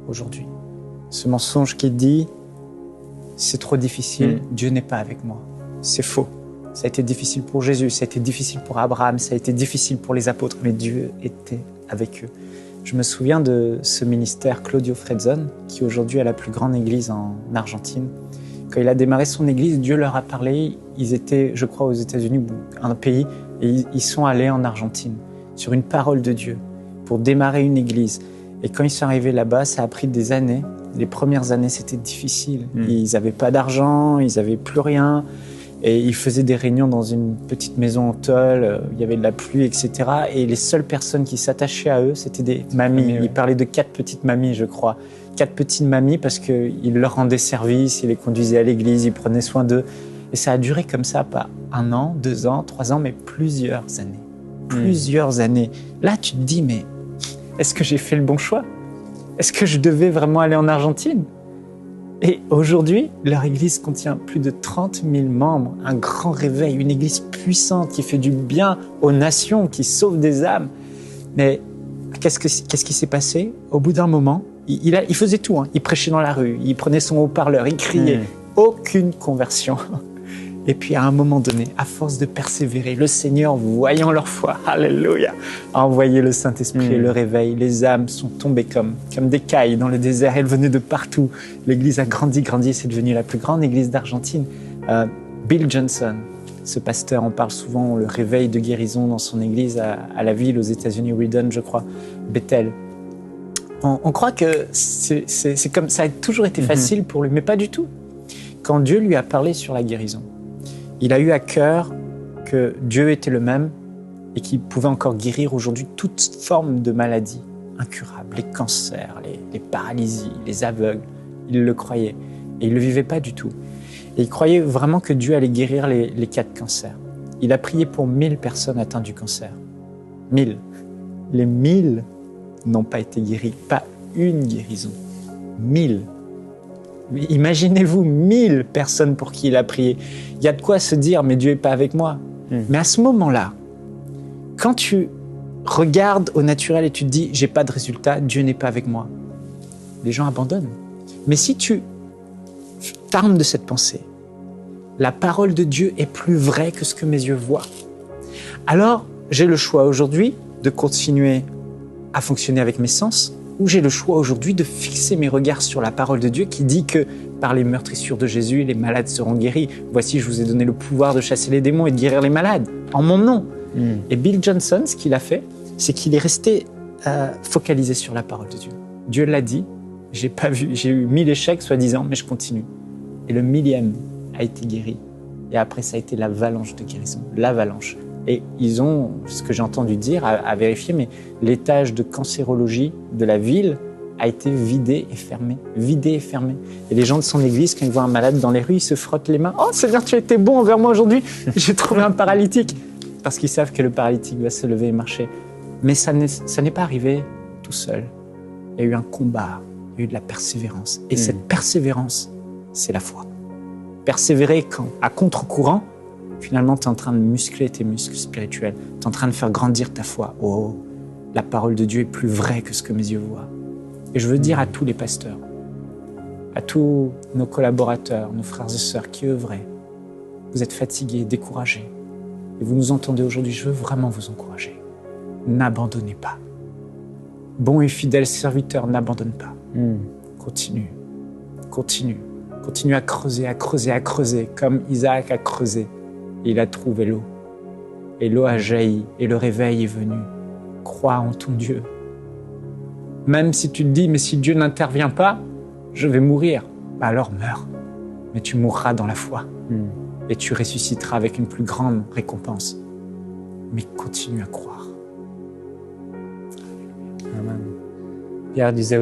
aujourd'hui. Ce mensonge qui dit « c'est trop difficile, Dieu n'est pas avec moi ». C'est faux. Ça a été difficile pour Jésus, ça a été difficile pour Abraham, ça a été difficile pour les apôtres, mais Dieu était avec eux. Je me souviens de ce ministère Claudio Fredzon, qui aujourd'hui a la plus grande église en Argentine. Quand il a démarré son église, Dieu leur a parlé. Ils étaient, je crois, aux États-Unis, un pays, et ils sont allés en Argentine sur une parole de Dieu pour démarrer une église. Et quand ils sont arrivés là-bas, ça a pris des années. Les premières années, c'était difficile. Ils n'avaient pas d'argent, ils n'avaient plus rien. Et ils faisaient des réunions dans une petite maison en tôle, il y avait de la pluie, etc. Et les seules personnes qui s'attachaient à eux, c'était des mamies. Ils parlaient de 4 petites mamies, je crois. 4 petites mamies parce qu'ils leur rendaient service, ils les conduisaient à l'église, ils prenaient soin d'eux. Et ça a duré comme ça, pas 1 an, 2 ans, 3 ans, mais plusieurs années. Plusieurs années. Là, tu te dis, mais est-ce que j'ai fait le bon choix? Est-ce que je devais vraiment aller en Argentine? Et aujourd'hui, leur église contient plus de 30 000 membres, un grand réveil, une église puissante qui fait du bien aux nations, qui sauve des âmes. Mais qu'est-ce qui s'est passé? Au bout d'un moment, il faisait tout. Il prêchait dans la rue, il prenait son haut-parleur, il criait. Aucune conversion. Et puis à un moment donné, à force de persévérer, le Seigneur, voyant leur foi, alléluia, a envoyé le Saint-Esprit et le réveil. Les âmes sont tombées comme des cailles dans le désert. Elles venaient de partout. L'église a grandi. C'est devenu la plus grande église d'Argentine. Bill Johnson, ce pasteur, on parle souvent le réveil de guérison dans son église à la ville aux États-Unis, Redon, je crois, Bethel. On croit que c'est comme ça a toujours été facile pour lui, mais pas du tout. Quand Dieu lui a parlé sur la guérison, il a eu à cœur que Dieu était le même et qu'il pouvait encore guérir aujourd'hui toute forme de maladie incurable, les cancers, les paralysies, les aveugles. Il le croyait et il ne le vivait pas du tout. Et il croyait vraiment que Dieu allait guérir les 4 cancers. Il a prié pour 1000 personnes atteintes du cancer. 1000. Les 1000 n'ont pas été guéris, pas une guérison. 1000. Imaginez-vous 1000 personnes pour qui il a prié. Il y a de quoi se dire, mais Dieu n'est pas avec moi. Mais à ce moment-là, quand tu regardes au naturel et tu te dis, j'ai pas de résultat, Dieu n'est pas avec moi, les gens abandonnent. Mais si tu t'armes de cette pensée, la parole de Dieu est plus vraie que ce que mes yeux voient. Alors, j'ai le choix aujourd'hui de continuer à fonctionner avec mes sens, ou j'ai le choix aujourd'hui de fixer mes regards sur la parole de Dieu qui dit que par les meurtrissures de Jésus, les malades seront guéris. Voici, je vous ai donné le pouvoir de chasser les démons et de guérir les malades, en mon nom. Et Bill Johnson, ce qu'il a fait, c'est qu'il est resté focalisé sur la parole de Dieu. Dieu l'a dit, j'ai eu 1000 échecs soi-disant, mais je continue. Et le 1000e a été guéri. Et après, ça a été l'avalanche de guérison, l'avalanche. Et ils ont, ce que j'ai entendu dire, à vérifier, mais l'étage de cancérologie de la ville a été vidé et fermé. Et les gens de son église, quand ils voient un malade dans les rues, ils se frottent les mains. « Oh Seigneur, tu as été bon envers moi aujourd'hui, j'ai trouvé un paralytique !» Parce qu'ils savent que le paralytique va se lever et marcher. Mais ça n'est pas arrivé tout seul. Il y a eu un combat, il y a eu de la persévérance. Et cette persévérance, c'est la foi. Persévérer à contre-courant, finalement, tu es en train de muscler tes muscles spirituels. Tu es en train de faire grandir ta foi. Oh, la parole de Dieu est plus vraie que ce que mes yeux voient. Et je veux dire à tous les pasteurs, à tous nos collaborateurs, nos frères et sœurs qui œuvraient, vous êtes fatigués, découragés, et vous nous entendez aujourd'hui, je veux vraiment vous encourager. N'abandonnez pas. Bon et fidèle serviteur, n'abandonne pas. Continue. Continue à creuser, comme Isaac a creusé. Et il a trouvé l'eau. Et l'eau a jailli, et le réveil est venu. Crois en ton Dieu. Même si tu te dis, mais si Dieu n'intervient pas, je vais mourir. Bah alors meurs. Mais tu mourras dans la foi. Et tu ressusciteras avec une plus grande récompense. Mais continue à croire. Amen. Pierre disait